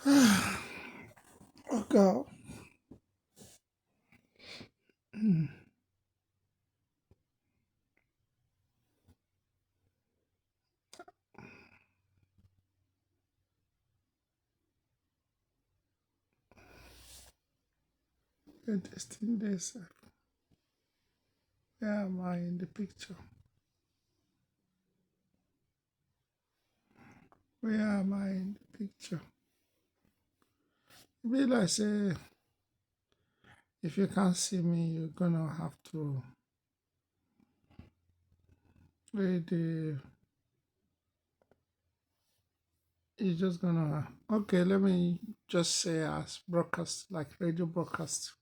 Oh God. Interesting days. Where am I in the picture? Where am I in the picture? Be like say, if you can't see me, you're gonna have to read the. You're just gonna. Okay, let me just say as broadcast, like radio broadcast.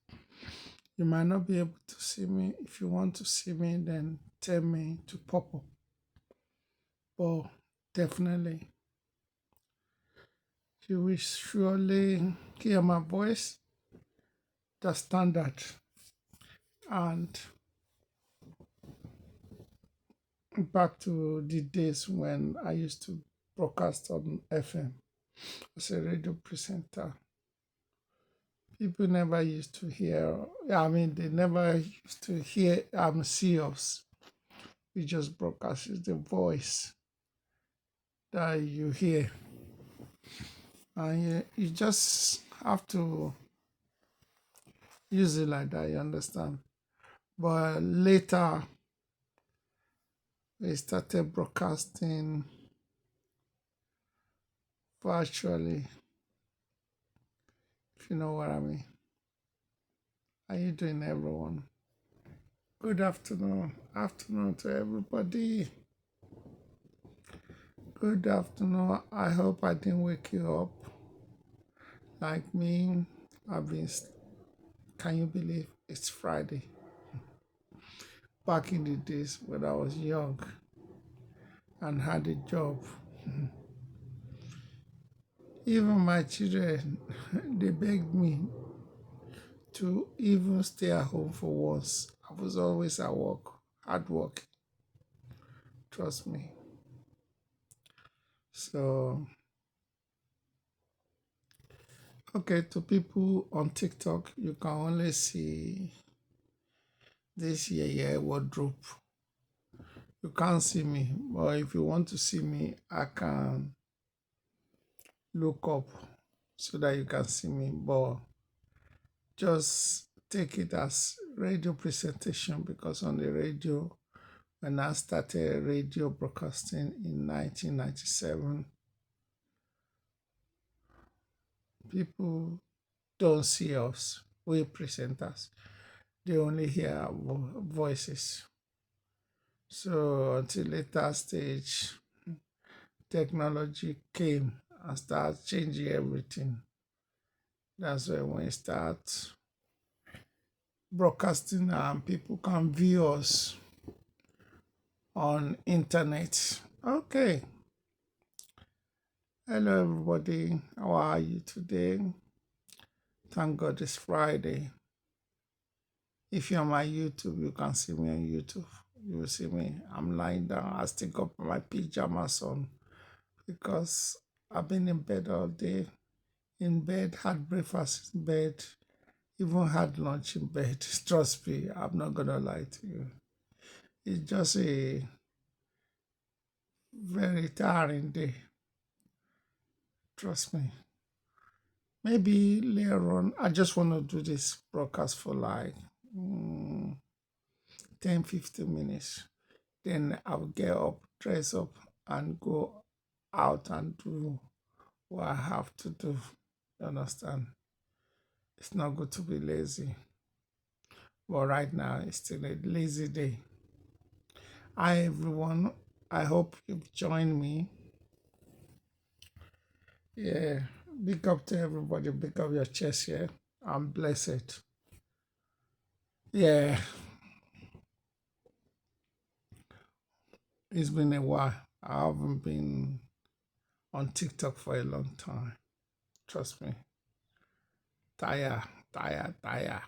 You might not be able to see me. If you want to see me, then tell me to pop up. But definitely, you will surely hear my voice, the standard. And back to the days when I used to broadcast on FM as a radio presenter. People never used to hear, I mean, they never used to hear, see us. We just broadcast. It's the voice that you hear. And you just have to use it like that, you understand? But later, we started broadcasting virtually, if you know what I mean. How you doing, everyone? Good afternoon. Afternoon to everybody. Good afternoon. I hope I didn't wake you up. Like me, I've been, can you believe it's Friday? Back in the days when I was young and had a job, even my children, they begged me to even stay at home for once. I was always at work, hard work, trust me. So, okay, to people on TikTok, you can only see this year wardrobe. You can't see me, but if you want to see me, I can look up so that you can see me. But just take it as radio presentation because on the radio, when I started radio broadcasting in 1997, people don't see us. We presenters. They only hear our voices. So until later stage, technology came and started changing everything. That's when we start broadcasting and people can view us on internet. Okay. Hello everybody. How are you today? Thank God it's Friday. If you're on my YouTube, you can see me on YouTube. You will see me. I'm lying down. I still got my pyjamas on because I've been in bed all day. In bed, had breakfast in bed, even had lunch in bed. Trust me, I'm not gonna lie to you. It's just a very tiring day. Trust me. Maybe later on, I just want to do this broadcast for like 10, 15 minutes. Then I'll get up, dress up, and go out and do what I have to do. You understand? It's not good to be lazy. But right now, it's still a lazy day. Hi, everyone. I hope you've joined me. Yeah, big up to everybody. Big up your chest here. I'm blessed. Yeah, it's been a while. I haven't been on TikTok for a long time. Trust me. Tired, tired, tired.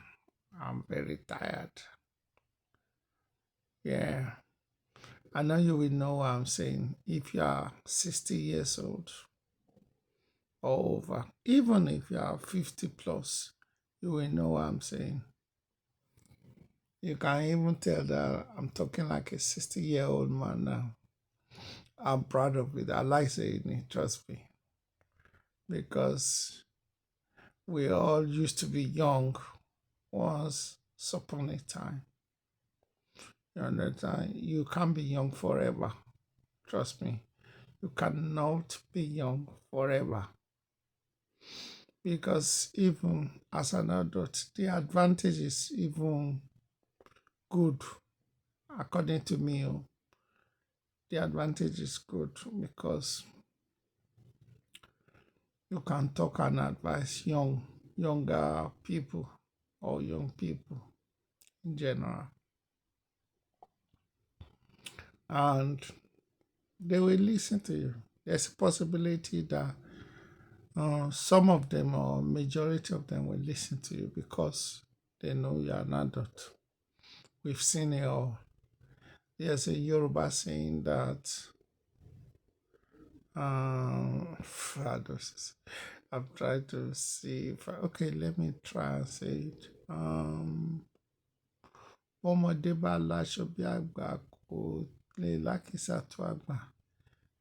I'm very tired. Yeah. I know you will know what I'm saying. If you are 60 years old or over. Even if you are 50 plus, you will know what I'm saying. You can even tell that I'm talking like a 60-year-old man now. I'm proud of it. I like saying it, trust me, because we all used to be young once upon a time. You understand? You can't be young forever. Trust me. You cannot be young forever. Because even as an adult, the advantage is even good, according to me. The advantage is good because you can talk and advise younger people or young people in general. And they will listen to you. There's a possibility that some of them or majority of them will listen to you because they know you're an adult. We've seen it all. There's a Yoruba saying that I'm trying to see if okay, let me try and say it. Ọmọdé bá láṣọ bí àgbà kò lè lákìsà tó àgbà.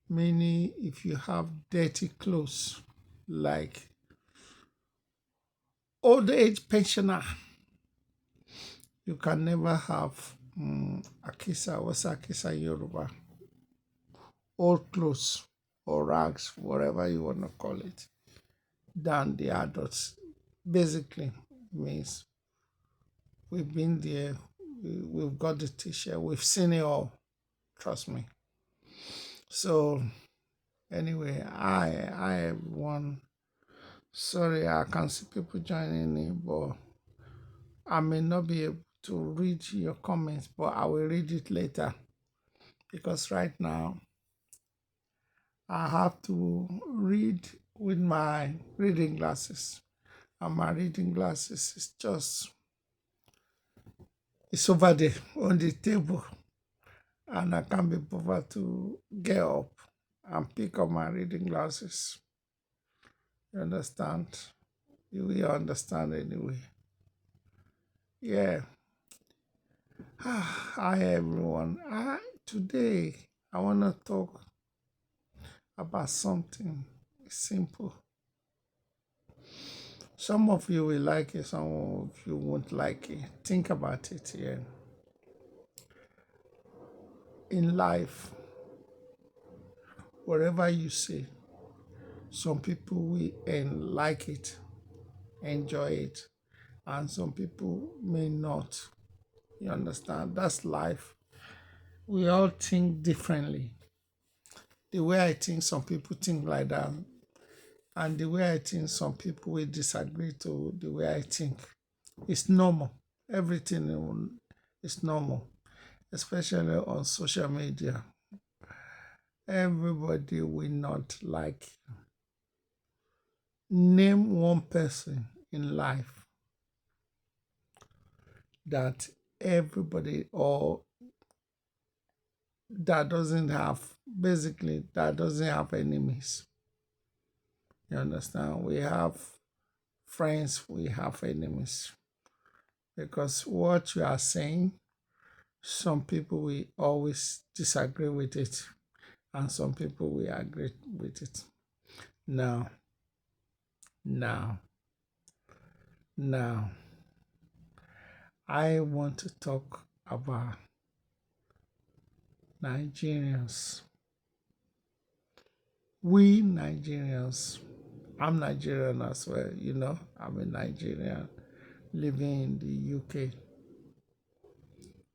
Meaning, if you have dirty clothes, like old age pensioner, you can never have akisa. What's akisa in Yoruba? Old clothes or rags, whatever you want to call it, than the adults. Basically, means we've been there, we've got the t-shirt, we've seen it all. Trust me. So anyway, I everyone. Sorry, I can see people joining me, but I may not be able to read your comments, but I will read it later because right now I have to read with my reading glasses, and my reading glasses is just it's over there on the table, and I can't be bothered to get up and pick up my reading glasses. You understand? You will understand anyway. Yeah. Hi everyone. Today I want to talk about something simple. Some of you will like it, some of you won't like it. Think about it here. In life, whatever you say, some people will like it, enjoy it, and some people may not. You understand? That's life. We all think differently. The way I think, some people think like that. And the way I think, some people will disagree to the way I think. It's normal. Everything is normal, especially on social media. Everybody will not like. Name one person in life that everybody or that doesn't have, basically, that doesn't have enemies. You understand? We have friends, we have enemies. Because what you are saying, some people will always disagree with it, and some people will agree with it. Now, now, now, I want to talk about Nigerians. We Nigerians, I'm Nigerian as well, I'm a Nigerian living in the UK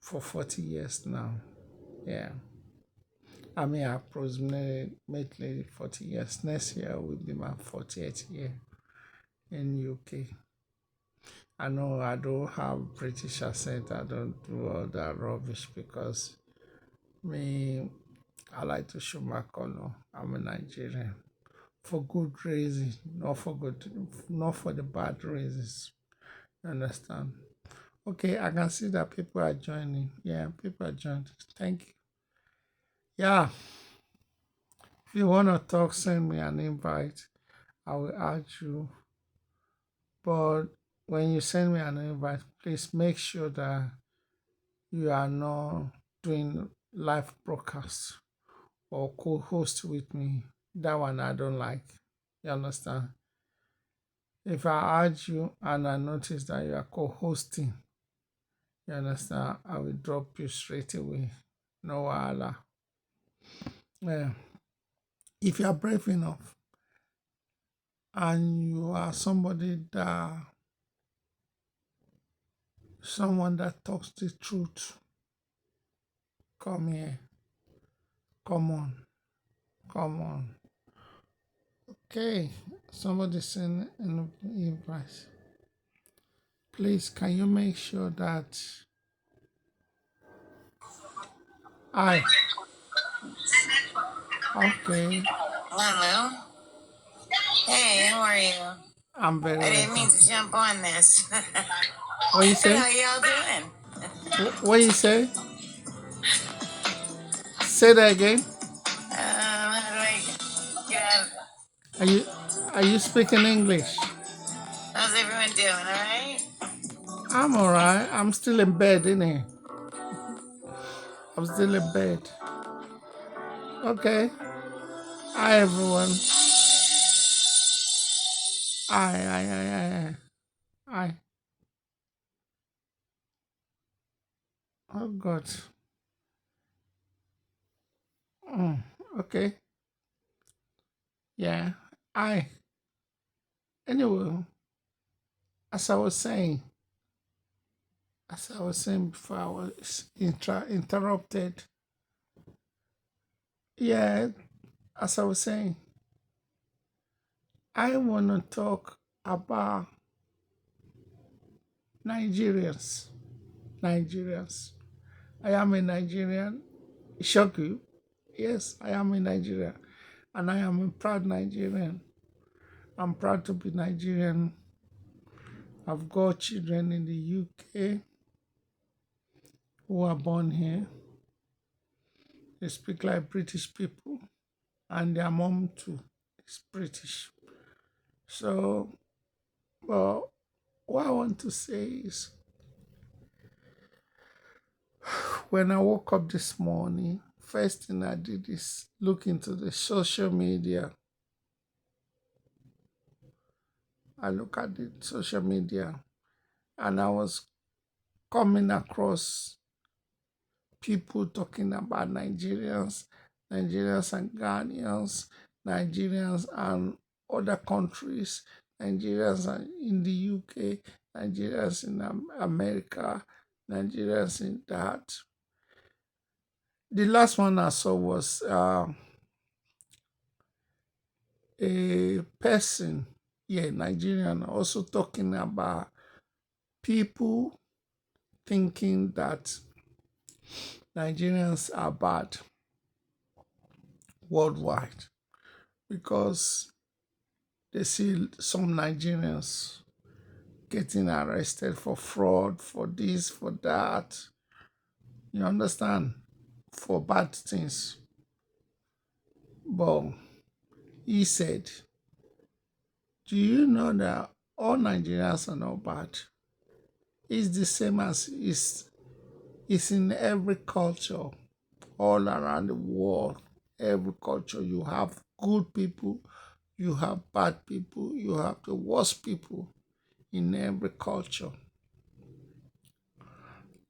for 40 years now. Yeah. I mean, approximately 40 years. Next year will be my 40th year in UK. I know I don't have British accent. I don't do all that rubbish because me, I like to show my color. I'm a Nigerian for good reason, not for the bad reasons. You understand? Okay, I can see that people are joining. Yeah, people are joining. Thank you. Yeah, if you want to talk, send me an invite. I will add you. But when you send me an invite, please make sure that you are not doing live broadcast or co-host with me. That one I don't like. You understand? If I add you and I notice that you are co-hosting, you understand, I will drop you straight away. No wahala. Yeah. If you are brave enough and you are someone that talks the truth, come here. Come on. Come on. Okay. Somebody send an invite. Please, can you make sure that I okay. Hello. Hey, how are you? I'm very I well, didn't mean thank to you. jump on this. What you say? How y'all doing? What you say? Say that again. How do I get out? Are you are you speaking English? How's everyone doing? All right. I'm alright. I'm still in bed, innit? I'm still in bed. Okay. Hi everyone. Hi. Oh God. Mm, okay. Yeah. Hi. Anyway, as I was saying, before I was interrupted. Yeah, as I was saying, I want to talk about Nigerians. Nigerians. I am a Nigerian. Shock you? Yes, I am a Nigerian. And I am a proud Nigerian. I'm proud to be Nigerian. I've got children in the UK who are born here. They speak like British people, and their mom too is British. So, well, what I want to say is when I woke up this morning, first thing I did is look into the social media. I look at the social media and I was coming across people talking about Nigerians and Ghanaians, Nigerians and other countries, Nigerians in the UK, Nigerians in America, Nigerians in that. The last one I saw was a person, yeah, Nigerian, also talking about people thinking that Nigerians are bad worldwide because they see some Nigerians getting arrested for fraud, for this, for that. You understand? For bad things. But he said, do you know that all Nigerians are not bad? It's the same as it's in every culture all around the world. Every culture, you have good people, you have bad people, you have the worst people in every culture.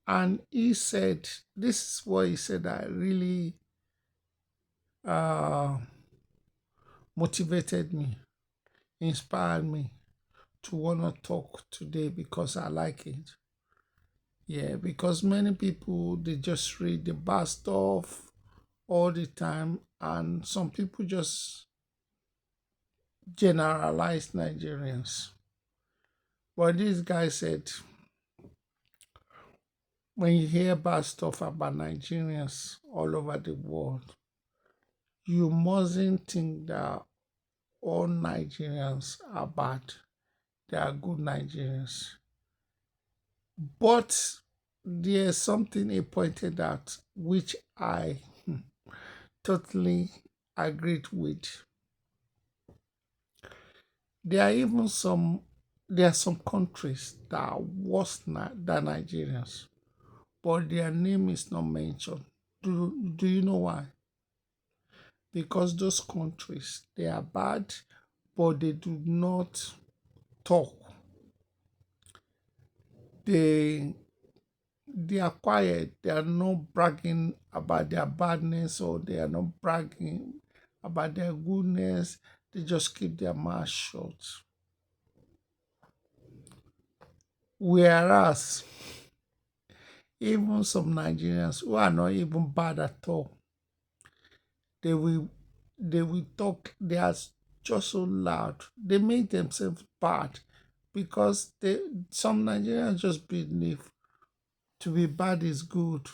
And he said, this is what he said that really uh, motivated me, inspired me to want to talk today because I like it. Yeah, because many people, they just read the bad stuff all the time, and some people just generalize Nigerians. But this guy said, when you hear bad stuff about Nigerians all over the world, you mustn't think that all Nigerians are bad. They are good Nigerians. But there's something he pointed out which I totally agreed with. There are even some there are some countries that are worse than Nigerians, but their name is not mentioned. Do you know why? Because those countries they are bad, but they do not talk. They they are quiet. They are not bragging about their badness or they are not bragging about their goodness. They just keep their mouth shut. Whereas even some Nigerians who are not even bad at all, they will they will talk. They are just so loud. They make themselves bad because some Nigerians just believe to be bad is good.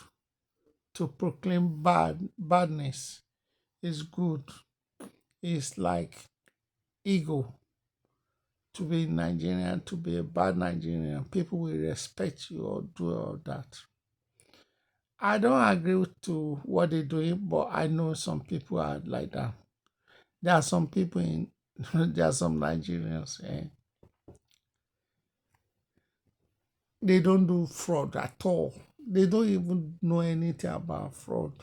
To proclaim badness is good. It's like ego. To be Nigerian, to be a bad Nigerian, people will respect you or do all that. I don't agree to what they're doing, but I know some people are like that. There are some people in, there are some Nigerians, they don't do fraud at all. They don't even know anything about fraud,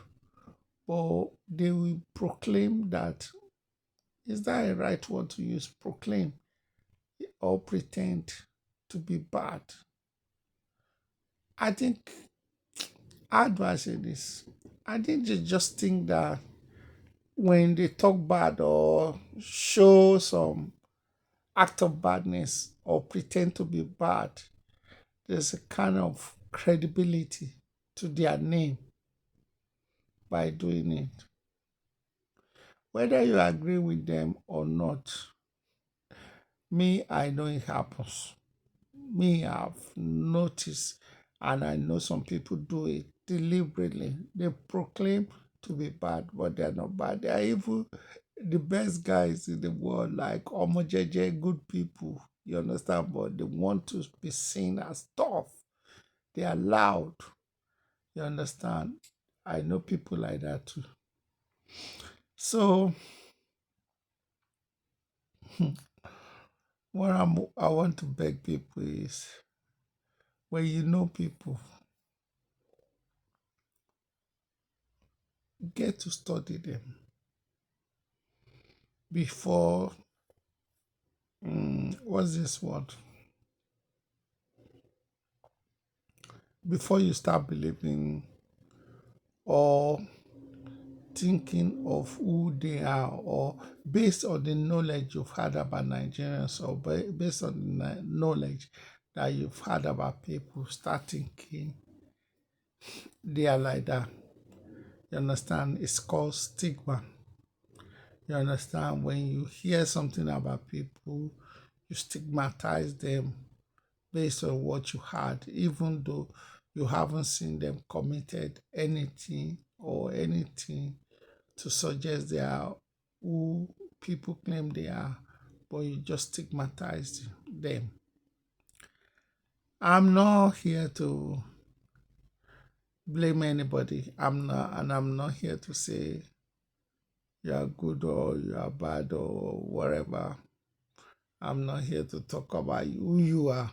but they will proclaim that. Is that a right word to use? Proclaim or pretend to be bad. I think, how do I say this? I think they just think that when they talk bad or show some act of badness or pretend to be bad, there's a kind of credibility to their name by doing it. Whether you agree with them or not, me, I know it happens. Me, I've noticed, and I know some people do it deliberately. They proclaim to be bad, but they're not bad. They are even the best guys in the world, like Omojeje, good people. You understand? But they want to be seen as tough. They are loud. You understand? I know people like that too. So, I want to beg people is when you know people, get to study them before what's this word? Before you start believing or thinking of who they are, or based on the knowledge you've had about Nigerians, or based on the knowledge that you've had about people, start thinking they are like that. You understand? It's called stigma. You understand? When you hear something about people, you stigmatize them based on what you had, even though you haven't seen them committed anything or anything to suggest they are who people claim they are, but you just stigmatize them. I'm not here to blame anybody. I'm not here to say you are good or you are bad or whatever. I'm not here to talk about who you are.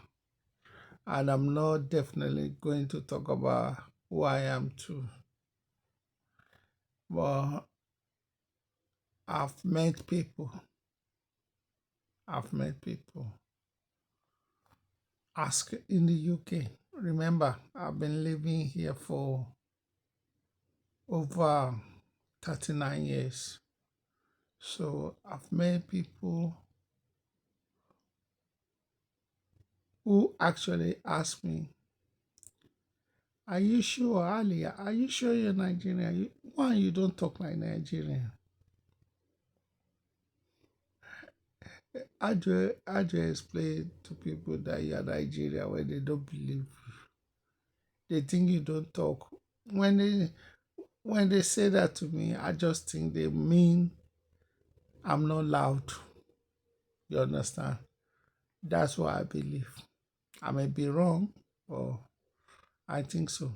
And I'm not definitely going to talk about who I am too. But I've met people. I've met people. Ask in the UK. Remember, I've been living here for over 39 years. So I've met people who actually ask me, are you sure, Ali? Are you sure you're Nigerian? Why you don't talk like Nigerian? How do you explain to people that you're Nigeria when they don't believe? They think you don't talk. When they when they say that to me, I just think they mean I'm not loud. You understand? That's what I believe. I may be wrong, or I think so.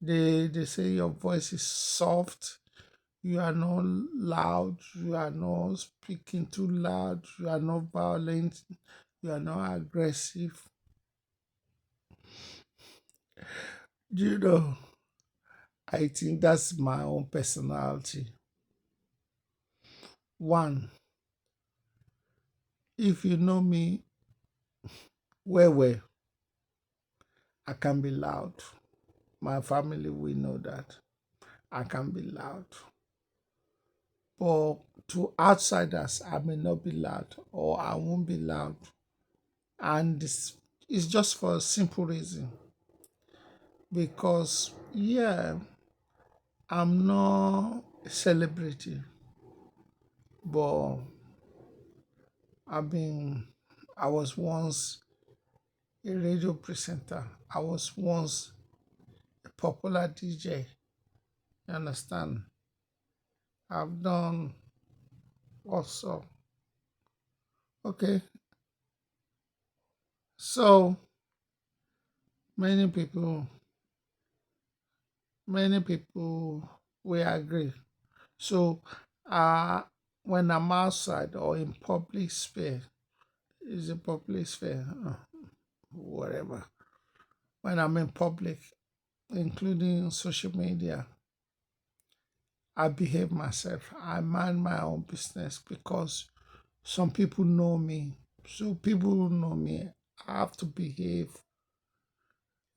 They say your voice is soft, You are not loud, you are not speaking too loud, you are not violent, you are not aggressive. You know, I think that's my own personality. One, if you know me well, I can be loud. My family will know that. I can be loud. But to outsiders, I may not be loud or I won't be loud. And this is just for a simple reason. Because, yeah, I'm not a celebrity, but I mean, I was once a radio presenter. I was once a popular DJ. You understand? I've done also. Okay. So many people, many people will agree. So uh when I'm outside or in public sphere, is a public sphere, whatever. When I'm in public, including social media, I behave myself. I mind my own business because some people know me. So people who know me, I have to behave.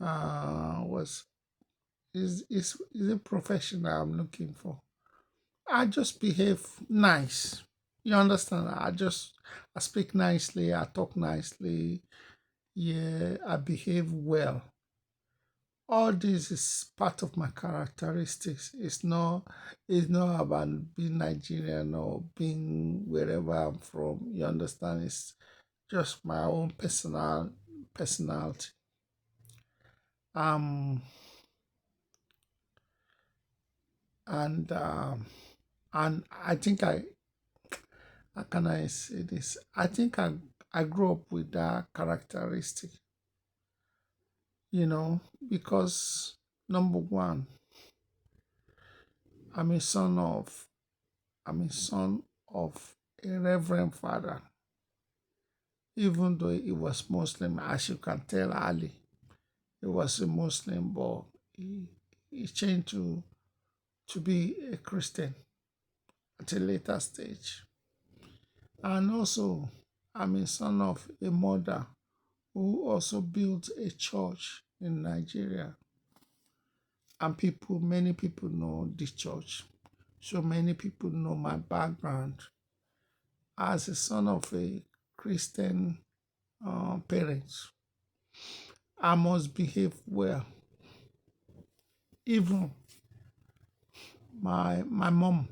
Was is a professional I'm looking for. I just behave nice. You understand? I speak nicely. I talk nicely. Yeah, I behave well. All this is part of my characteristics. It's not about being Nigerian or being wherever I'm from. You understand? It's just my own personality. Um and and I think I how can I say this? I think I grew up with that characteristic, you know, because number one, I'm a son of I'm a son of a reverend father. Even though he was Muslim, as you can tell, Ali, he was a Muslim, but he changed to be a Christian at a later stage. And also, I'm a son of a mother who also built a church in Nigeria. And many people know this church. So many people know my background as a son of a Christian parents. I must behave well. Even my mom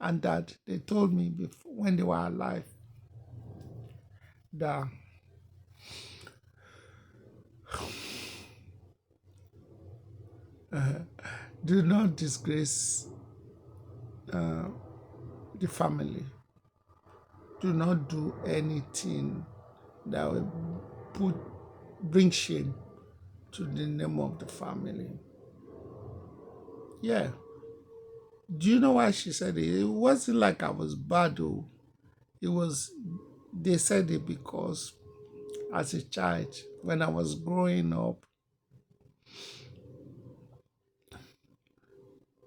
and dad, they told me before, when they were alive, that do not disgrace the family. Do not do anything that will put bring shame to the name of the family. Yeah. Do you know why she said it? It wasn't like I was bad though. It was they said it because as a child, when I was growing up,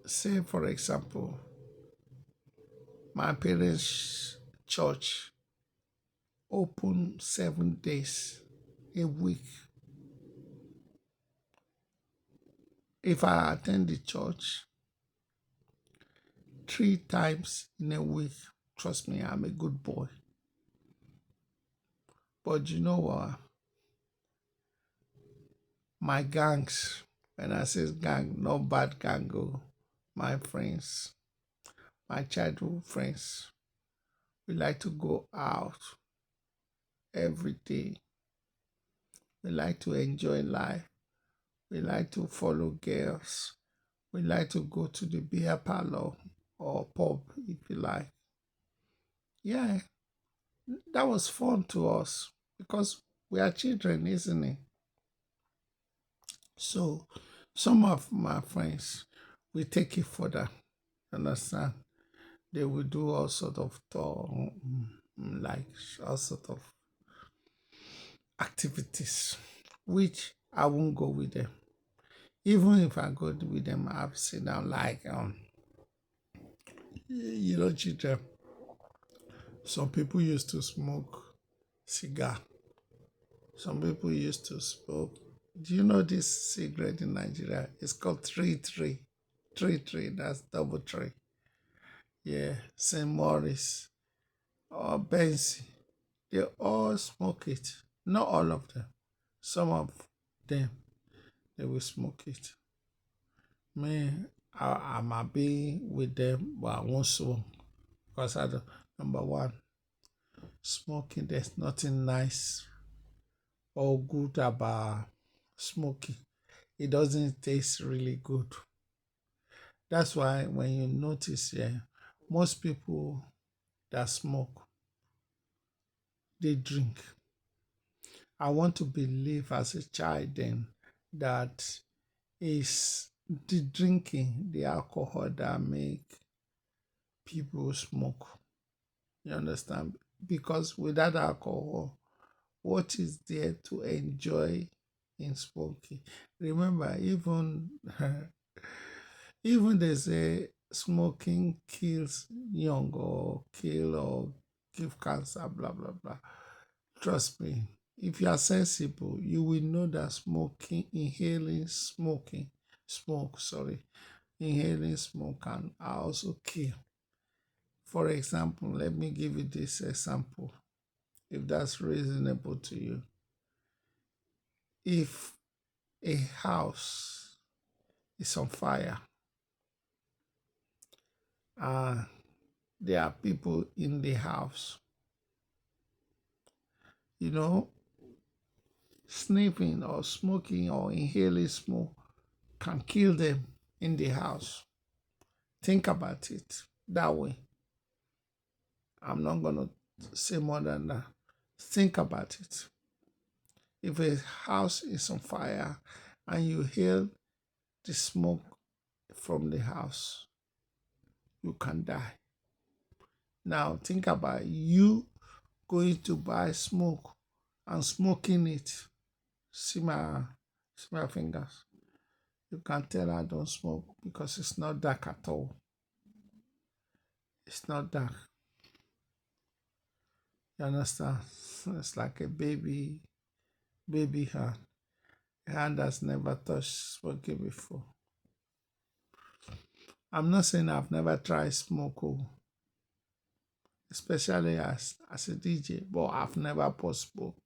say for example, my parents' church open 7 days a week. If I attend the church 3 times in a week, trust me, I'm a good boy. But you know what? My gangs, when I say gang, not bad gang, go, my friends, my childhood friends, we like to go out every day. We like to enjoy life. We like to follow girls. We like to go to the beer parlor or pub, if you like. Yeah, that was fun to us because we are children, isn't it? So some of my friends, we take it further. Understand? They will do all sort of like all sort of activities, which I won't go with them. Even if I go with them, I'll sit down like children. Some people used to smoke cigar. Some people used to smoke. Do you know this cigarette in Nigeria? It's called 3-3. 3-3, that's double three. Yeah, St. Maurice or Bensi. They all smoke it. Not all of them. Some of them, they will smoke it. Me, I might be with them, but I won't smoke. Because number one, smoking, there's nothing nice or good about smoking. It doesn't taste really good. That's why when you notice, yeah, most people that smoke, they drink. I want to believe as a child then that it's the drinking, the alcohol that make people smoke. You understand? Because without alcohol, what is there to enjoy in smoking? Remember, even even they say smoking kills young or kill or give cancer, blah blah blah. Trust me, if you are sensible, you will know that inhaling smoke can also kill. For example, let me give you this example, if that's reasonable to you. If a house is on fire and there are people in the house, you know, sniffing or smoking or inhaling smoke can kill them in the house. Think about it that way. I'm not going to say more than that. Think about it. If a house is on fire and you hear the smoke from the house, you can die. Now, think about you going to buy smoke and smoking it. See my fingers. You can tell I don't smoke because it's not dark at all. It's not dark. You understand? It's like a baby hand. A hand that's never touched smoking before. I'm not saying I've never tried smoke, especially as a DJ, but I've never bought smoke.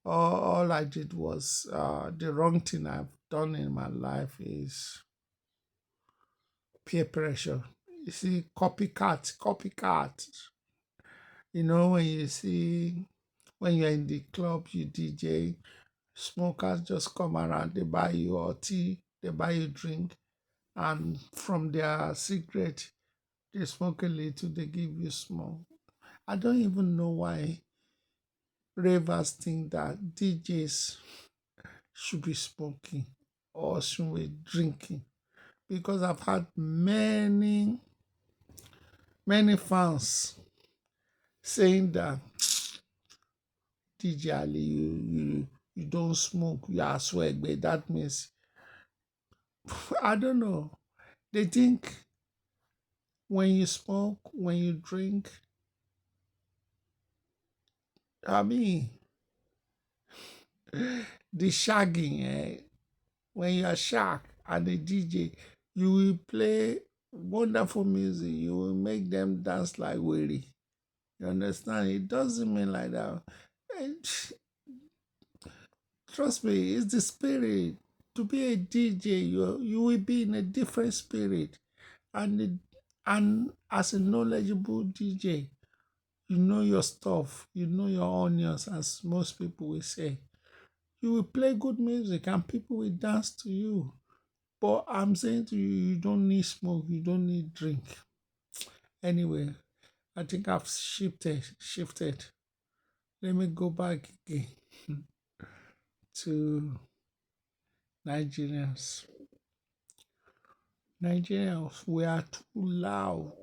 All I did was the wrong thing I've done in my life is peer pressure. You see, copycat. You know, when you're in the club, you DJ, smokers just come around, they buy you or tea, they buy you drink, and from their cigarette, they smoke a little, they give you small. I don't even know why ravers think that DJs should be smoking or should be drinking. Because I've had many fans saying that DJ Ali, you don't smoke, you are swag, but that means I don't know. They think when you smoke, when you drink, I mean the shagging, when you are shark and the DJ, you will play wonderful music, you will make them dance like weary. You understand? It doesn't mean like that. Eh, Trust me, it's the spirit. To be a DJ, you will be in a different spirit. And as a knowledgeable DJ, you know your stuff, you know your onions, as most people will say. You will play good music and people will dance to you. But I'm saying to you, you don't need smoke, you don't need drink. Anyway, I think I've shifted. Let me go back again to Nigerians. Nigerians, we are too loud.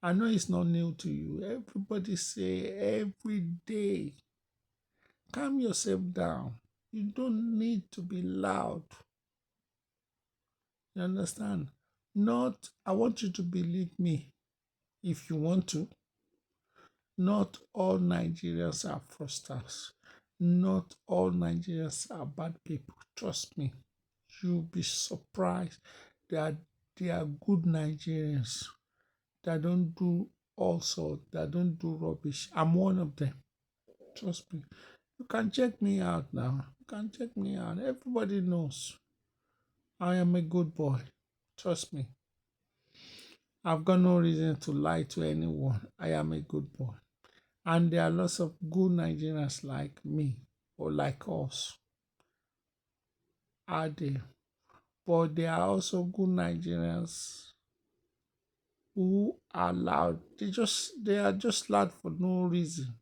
I know it's not new to you. Everybody say every day, calm yourself down. You don't need to be loud. You understand? Not, I want you to believe me if you want to. Not all Nigerians are fraudsters. Not all Nigerians are bad people. Trust me. You'll be surprised that there are good Nigerians that don't do all sorts, that don't do rubbish. I'm one of them. Trust me. You can check me out now. You can check me out. Everybody knows I am a good boy. Trust me. I've got no reason to lie to anyone. I am a good boy. And there are lots of good Nigerians like me or like us out there. But there are also good Nigerians who are loud. They are just loud for no reason.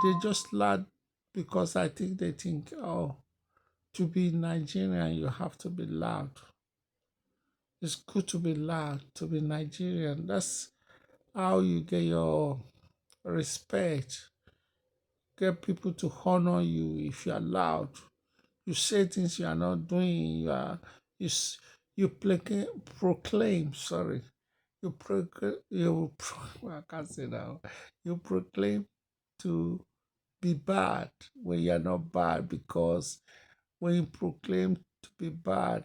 They just loud because I think they think, oh, to be Nigerian you have to be loud. It's good to be loud, to be Nigerian. That's how you get your respect. Get people to honor you if you are loud. You say things you are not doing. You proclaim. Sorry, I can't say that. You proclaim to be bad when you are not bad, because when you proclaim to be bad,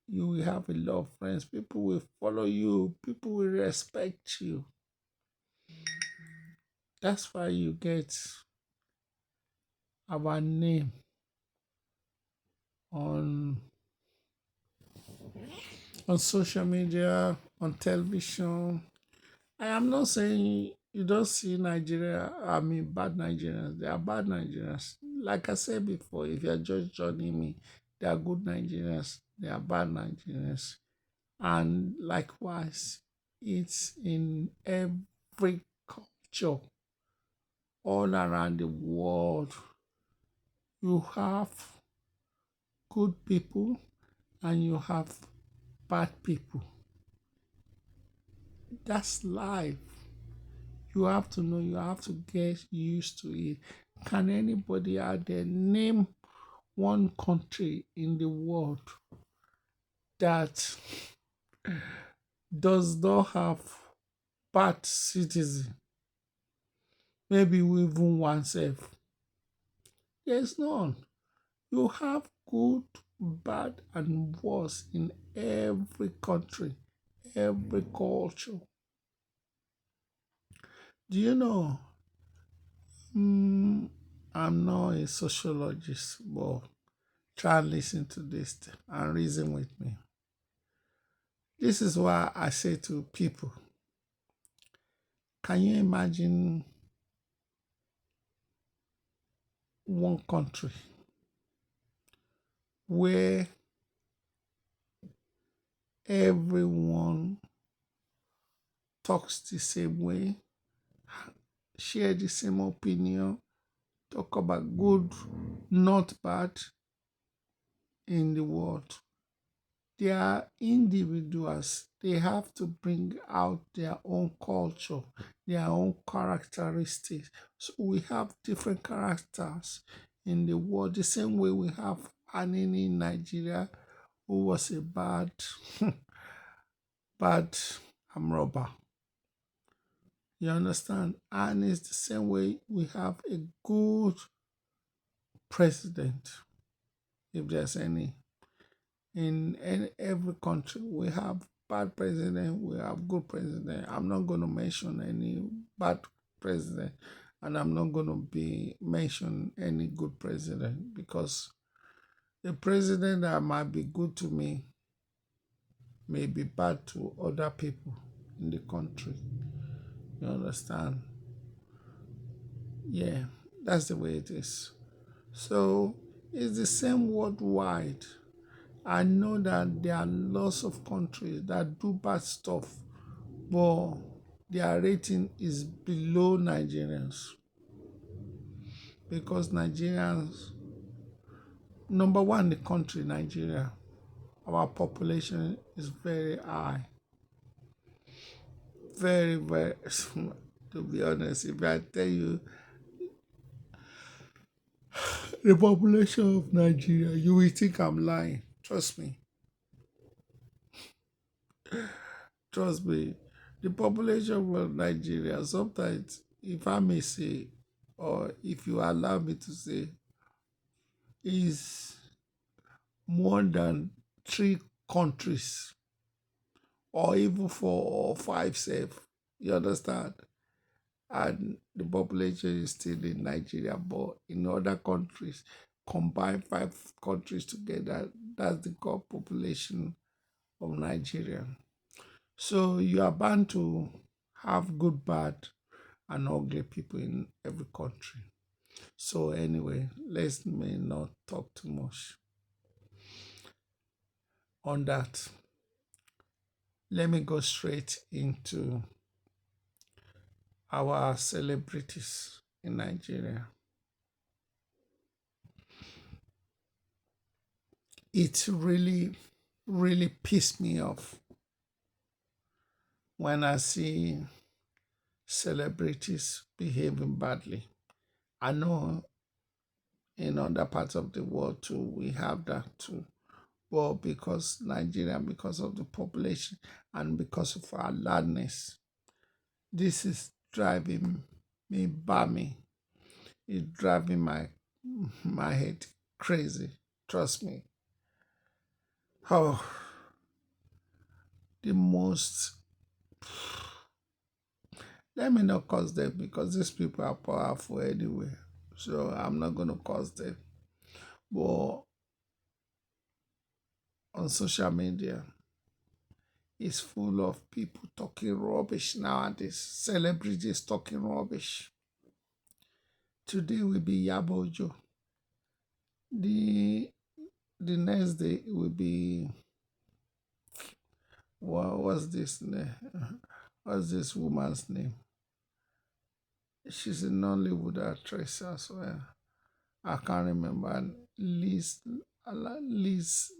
you will have a lot of friends. People will follow you. People will respect you. That's why you get our name on social media, on television. I am not saying you don't see Nigeria, I mean bad Nigerians. They are bad Nigerians. Like I said before, if you are just joining me, they are good Nigerians, they are bad Nigerians. And likewise, it's in every culture all around the world. You have good people and you have bad people. That's life. You have to know, you have to get used to it. Can anybody out there name one country in the world that does not have bad citizen? Maybe even oneself. There's none. You have good, bad, and worse in every country, every culture. Do you know? Mm, I'm not a sociologist, but try and listen to this and reason with me. This is why I say to people, can you imagine one country where everyone talks the same way, share the same opinion, talk about good, not bad in the world? They are individuals. They have to bring out their own culture, their own characteristics. So we have different characters in the world, the same way we have Anini in Nigeria, who was a bad robber. You understand? And it's the same way we have a good president, if there's any. In every country, we have bad president, we have good president. I'm not going to mention any bad president, and I'm not going to be mention any good president, because the president that might be good to me may be bad to other people in the country. You understand? Yeah, that's the way it is. So it's the same worldwide. I know that there are lots of countries that do bad stuff, but their rating is below Nigerians, because Nigerians, number one, the country, Nigeria, our population is very high, very, very. To be honest, if I tell you the population of Nigeria, you will think I'm lying. Trust me. Trust me. The population of Nigeria, sometimes, if I may say, or if you allow me to say, is more than three countries, or even four or five, safe. You understand? And the population is still in Nigeria, but in other countries, combine five countries together, that's the core population of Nigeria. So you are bound to have good, bad, and ugly people in every country. So anyway, let's may not talk too much on that. Let me go straight into our celebrities in Nigeria. It really, really pissed me off when I see celebrities behaving badly. I know in other parts of the world too, we have that too. Well, because Nigeria, because of the population and because of our loudness, this is driving me balmy. It's driving my head crazy. Trust me. Oh, the most. Let me not cause them because these people are powerful anyway. So I'm not going to cause them. But on social media, it's full of people talking rubbish nowadays. Celebrities talking rubbish. Today will be Yabojo. The the next day will be what's this name? What's this woman's name? She's a Nollywood actress as well. I can't remember. Liz Anjorin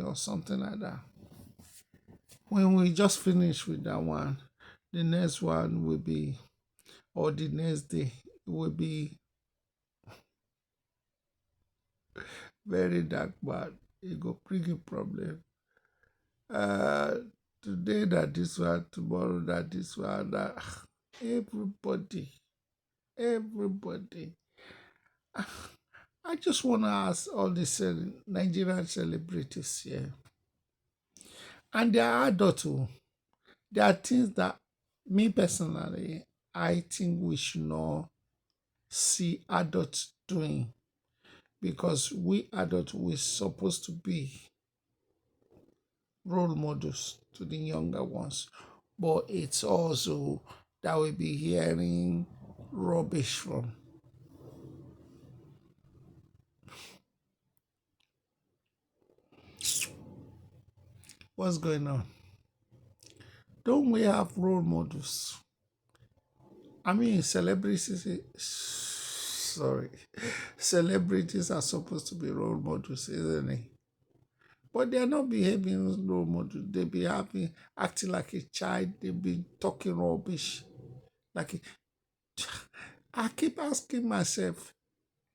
or something like that. When we just finish with that one, the next one will be, or the next day will be very dark, but it go bring a problem. Uh, Today that this one, tomorrow that this one, that everybody, everybody. I just want to ask all these Nigerian celebrities here, and they are adults too. There are things that me personally, I think we should not see adults doing because we adults we're supposed to be role models to the younger ones. But it's also that we be hearing rubbish from. What's going on? Don't we have role models? I mean, celebrities, sorry, celebrities are supposed to be role models, isn't it? But they are not behaving as role models. They be having, acting like a child. They be talking rubbish. Like, I keep asking myself,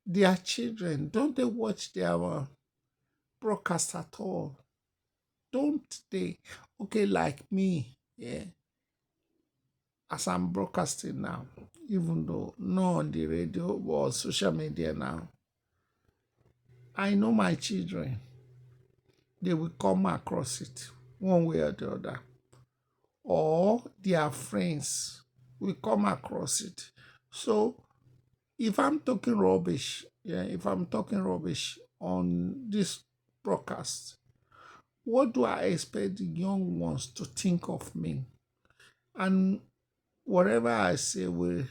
their children, don't they watch their broadcast at all? Don't they? Okay, like me, yeah, as I'm broadcasting now, even though not on the radio or social media now, I know my children, they will come across it one way or the other, or their friends will come across it. So if I'm talking rubbish, yeah, if I'm talking rubbish on this broadcast, what do I expect the young ones to think of me? And whatever I say will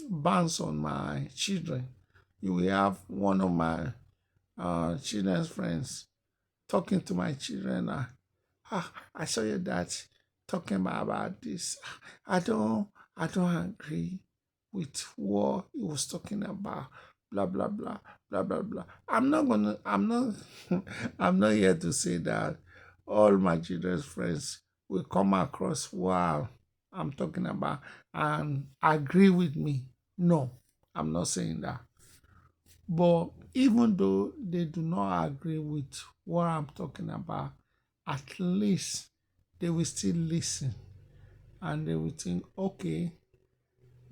bounce on my children. You will have one of my children's friends talking to my children. I saw your dad talking about this. I don't agree with what he was talking about. blah blah blah blah blah blah. I'm not I'm not here to say that all my children's friends will come across while I'm talking about and agree with me. No, I'm not saying that. But even though they do not agree with what I'm talking about, at least they will still listen and they will think, okay,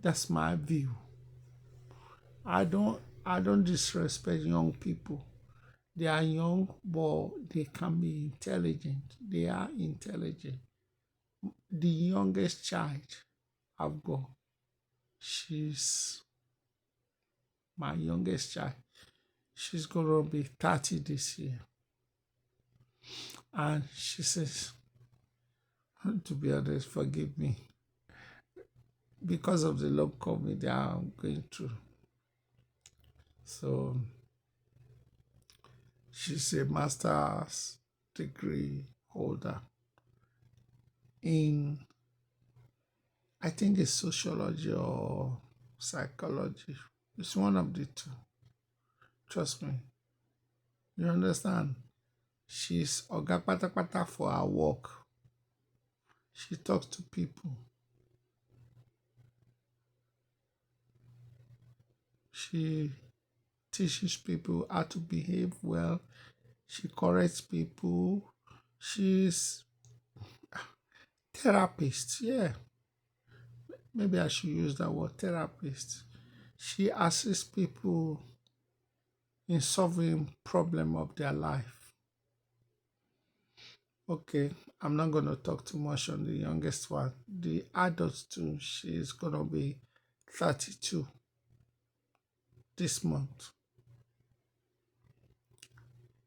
that's my view. I don't disrespect young people. They are young, but they can be intelligent. They are intelligent. The youngest child I've got, she's my youngest child. She's gonna be 30 this year. And she says, to be honest, forgive me because of the long COVID that I'm going through. So she's a master's degree holder in, I think it's sociology or psychology. It's one of the two. Trust me. You understand? She's oga patapata for her work. She talks to people. She teaches people how to behave well. She corrects people. She's therapist. Yeah, maybe I should use that word, therapist. She assists people in solving problem of their life. Okay, I'm not going to talk too much on the youngest one. The adult too, she's going to be 32 this month.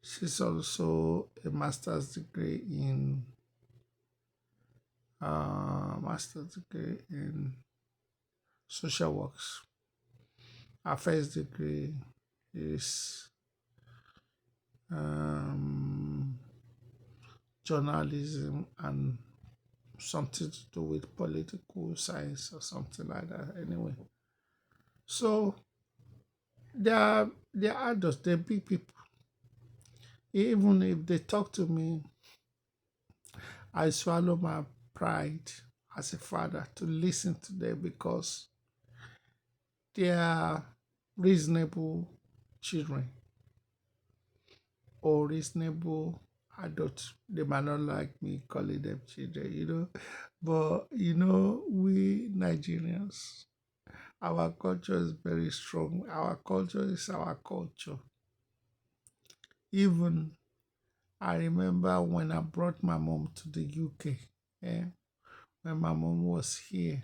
She's also a master's degree in social works. Her first degree is um, journalism and something to do with political science or something like that. Anyway, so they're adults, they're big people. Even if they talk to me, I swallow my pride as a father to listen to them because they are reasonable children or reasonable adults. They might not like me calling them children. But we Nigerians, our culture is very strong. Our culture is our culture. Even I remember when I brought my mom to the UK, eh, when my mom was here.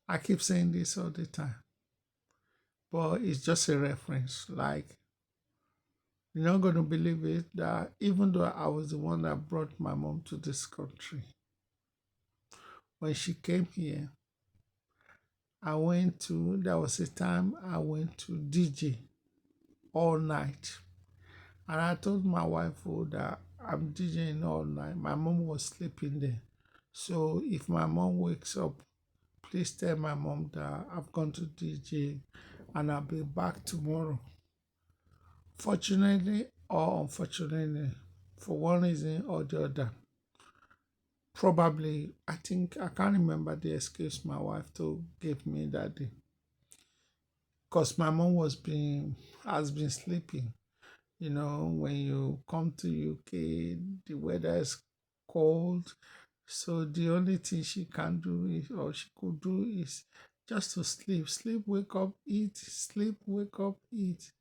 I keep saying this all the time, but it's just a reference. Like, you're not going to believe it that even though I was the one that brought my mom to this country, when she came here, there was a time I went to DJ all night. And I told my wife that I'm DJing all night. My mom was sleeping there. So if my mom wakes up, please tell my mom that I've gone to DJ and I'll be back tomorrow. Fortunately or unfortunately, for one reason or the other, probably, I can't remember the excuse my wife to give me that day. Because my mom has been sleeping. When you come to UK, the weather is cold. So the only thing she can do is, or she could do is just to sleep. Sleep, wake up, eat. Sleep, wake up, eat.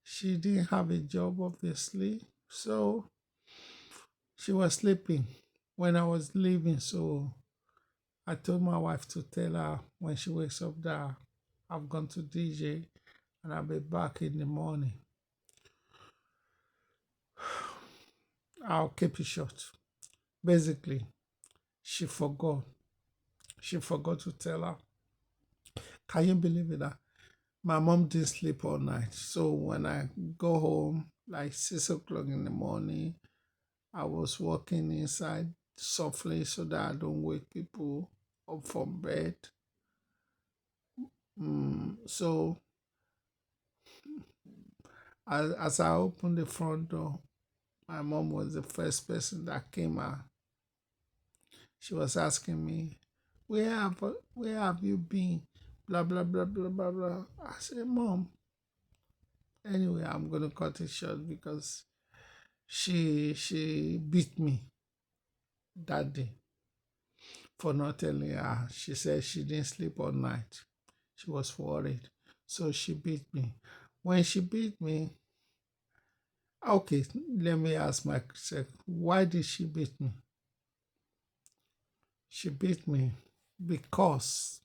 She didn't have a job, obviously. So she was sleeping when I was leaving. So I told my wife to tell her when she wakes up that I've gone to DJ and I'll be back in the morning. I'll keep it short. Basically, she forgot. She forgot to tell her. Can you believe it? That my mom didn't sleep all night. So when I go home, like 6 o'clock in the morning, I was walking inside softly so that I don't wake people up from bed. So As I opened the front door, my mom was the first person that came out. She was asking me, where have you been? Blah blah blah blah blah blah. I said, Mom. Anyway, I'm gonna cut it short because she beat me that day for not telling her. She said she didn't sleep all night. She was worried. So she beat me. When she beat me, okay, let me ask myself, why did she beat me? She beat me because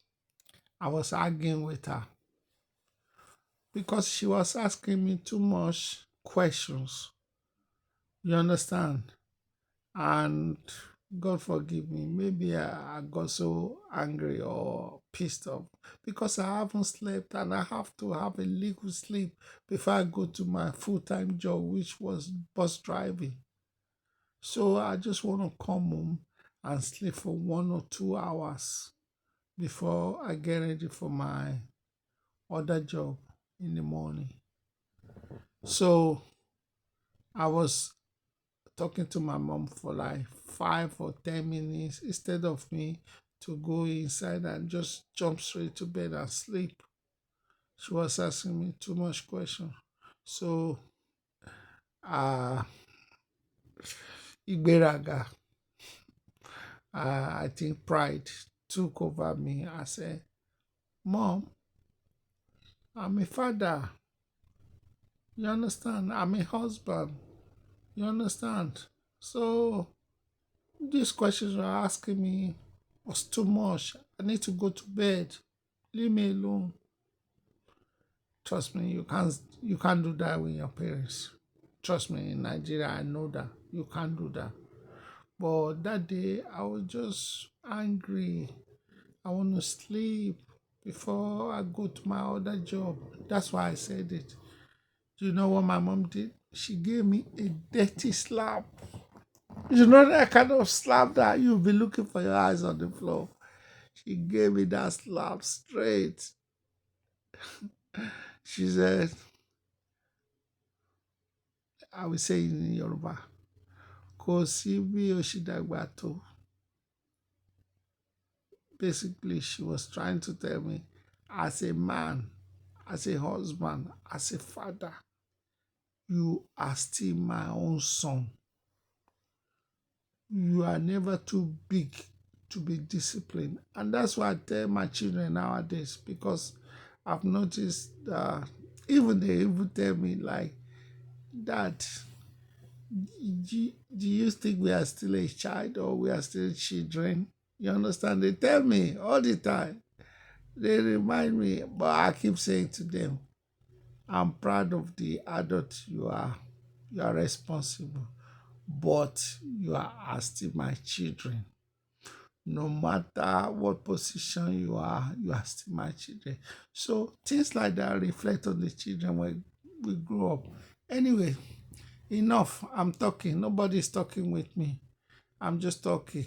I was arguing with her. Because she was asking me too much questions. You understand? And God forgive me, maybe I got so angry or pissed off because I haven't slept and I have to have a little sleep before I go to my full-time job, which was bus driving. So I just want to come home and sleep for 1 or 2 hours before I get ready for my other job in the morning. So I was talking to my mom for like 5 or 10 minutes instead of me to go inside and just jump straight to bed and sleep. She was asking me too much questions. So uh Igberaga, I think pride took over me. I said, Mom, I'm a father. You understand? I'm a husband. You understand? So these questions you're asking me was too much. I need to go to bed. Leave me alone. Trust me, you can't do that with your parents. Trust me, in Nigeria, I know that you can't do that. But that day, I was just angry. I want to sleep before I go to my other job. That's why I said it. Do you know what my mom did? She gave me a dirty slap. You know that kind of slap that you'll be looking for your eyes on the floor. She gave me that slap straight. She said, I will say it in Yoruba, kò sí bí o ṣe dàgbà tó. Basically, she was trying to tell me, as a man, as a husband, as a father, you are still my own son. You are never too big to be disciplined. And that's why I tell my children nowadays, because I've noticed even they even tell me like, Dad, do you think we are still a child or we are still children? You understand? They tell me all the time. They remind me, but I keep saying to them, I'm proud of the adult you are. You are responsible, but are still my children. No matter what position you are still my children. So things like that reflect on the children when we grow up. Anyway, enough. I'm talking. Nobody's talking with me. I'm just talking.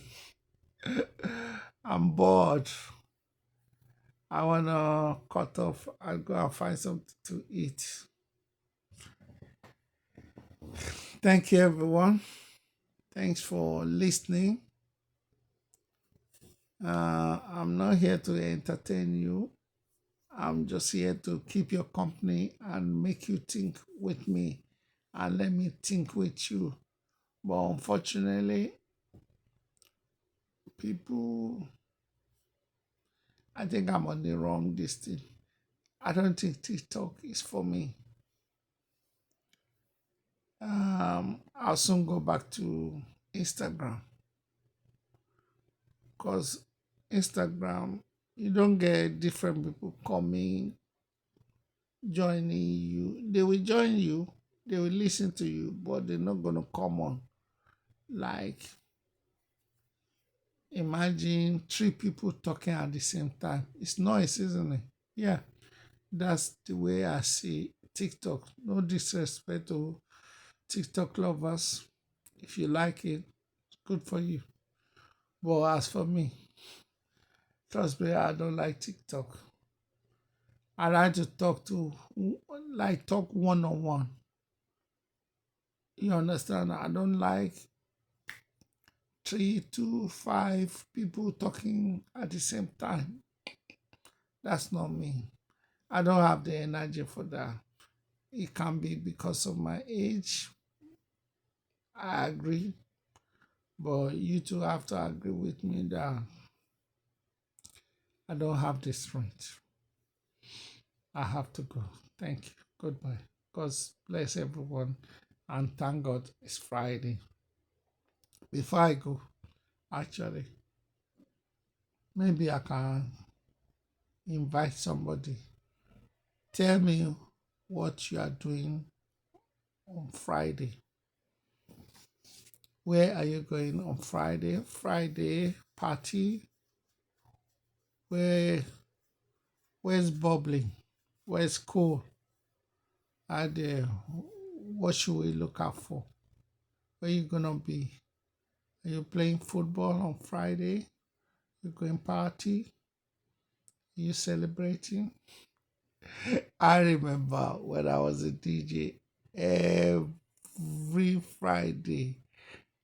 I'm bored. I wanna cut off and go and find something to eat. Thank you, everyone. Thanks for listening. I'm not here to entertain you. I'm just here to keep your company and make you think with me and let me think with you. But unfortunately, people, I think I'm on the wrong distance. I don't think TikTok is for me. I'll soon go back to Instagram because Instagram, you don't get different people coming, joining you. They will join you, they will listen to you, but they're not going to come on. Like, imagine three people talking at the same time. It's noise, isn't it? Yeah, that's the way I see TikTok. No disrespect to TikTok lovers. If you like it, it's good for you. But as for me, trust me, I don't like TikTok. I like to talk one on one. You understand? I don't like 3 to 5 people talking at the same time. That's not me. I don't have the energy for that. It can be because of my age. I agree. But you two have to agree with me that I don't have the strength. I have to go. Thank you. Goodbye. God bless everyone. And thank God it's Friday. Before I go, actually, maybe I can invite somebody. Tell me what you are doing on Friday. Where are you going on Friday? Friday party. Where where's bubbling? Where's cool? And what should we look out for? Where you gonna be? Are you playing football on Friday? You going party? You celebrating? I remember when I was a DJ, every Friday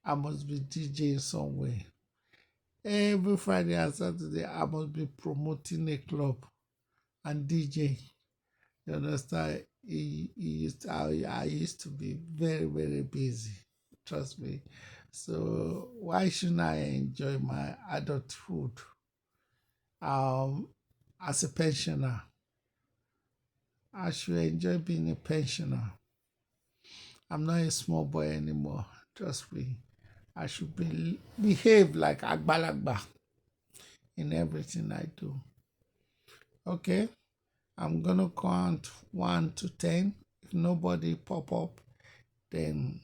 I must be DJing somewhere. Every Friday and Saturday I must be promoting a club and DJ. You understand? I used to be very, very busy. Trust me. So why shouldn't I enjoy my adulthood? As a pensioner, I should enjoy being a pensioner. I'm not a small boy anymore. Trust me. I should behave like Agbalagba in everything I do. Okay? I'm gonna count 1 to 10. If nobody pop up, then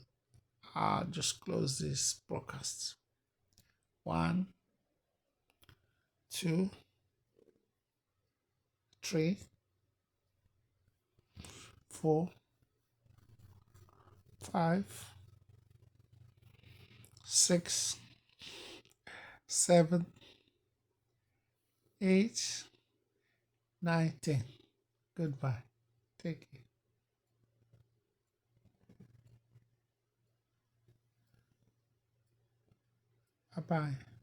I'll just close this broadcast. 1, 2, 3, 4, 5, 6, 7, 8, 9, 10. Goodbye. Take care. Bye bye.